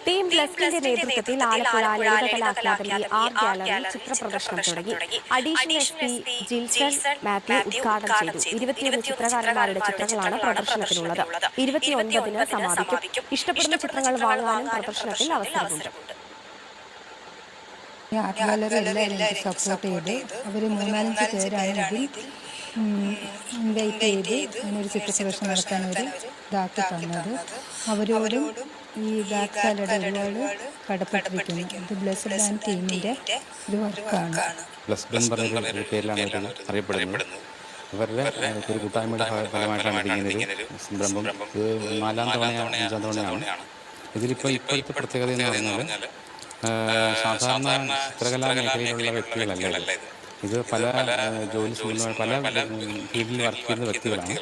Team ബ്ലസ്റ്റിന്റെ നേതൃത്വത്തിൽ Alappuzha Lalithakala academy art gallery ചിത്രപ്രദർശനം തുടങ്ങി. Additional S P Jilson Mathew ഉദ്ഘാടനം ചെയ്തു. 21 ചിത്രകാരന്മാരുടെ ചിത്രങ്ങളാണ് പ്രദർശനത്തിലുള്ളത്. 29-ന് സമാപിക്കും. ഇഷ്ടപ്പെടുന്ന ചിത്രങ്ങൾ വാങ്ങാനും പ്രദർശനത്തിൽ അവസരമുണ്ട്. ആർട്ട് ഗാലറി എല്ലാവരും സപ്പോർട്ട് ചെയ്ത് അവർ 3-5 പേരാണ് ഇതിൽ ഇൻവൈറ്റ് ചെയ്ത് ഇങ്ങനൊരു ചിത്രപ്രദർശനം നടത്താൻ അവർ ഇതാക്കി തന്നത്. അവരോടും ഈ ബാക്ക് സാലഡ് ഒരുപാട് കടപ്പെട്ടിരിക്കുന്നു. ഇത് ബ്ലെസ്ഡ് ആൻഡ് ടീമിൻ്റെ ഒരു വർക്കാണ്. ബ്ലെസ്ഡ് എന്ന് പറഞ്ഞൊരു പേരിലാണ് അവർ അറിയപ്പെടുന്നത്. അവരുടെ ഒരു കൂട്ടായ്മയുടെ ഫലമായിട്ടാണ് ഇങ്ങനൊരു സംരംഭം. ഇത് 4-ാം തവണയാണ് 5-ാം തവണയാണ്. ഇപ്പോഴത്തെ പ്രത്യേകത എന്ന് പറഞ്ഞാൽ സാധാരണ ചിത്രകലാ മേഖലയിലുള്ള വ്യക്തികളല്ല ഇത്. പല ജോലി ചെയ്യുന്ന പല ഫീൽഡിൽ വർക്ക് ചെയ്യുന്ന വ്യക്തികളാണ്.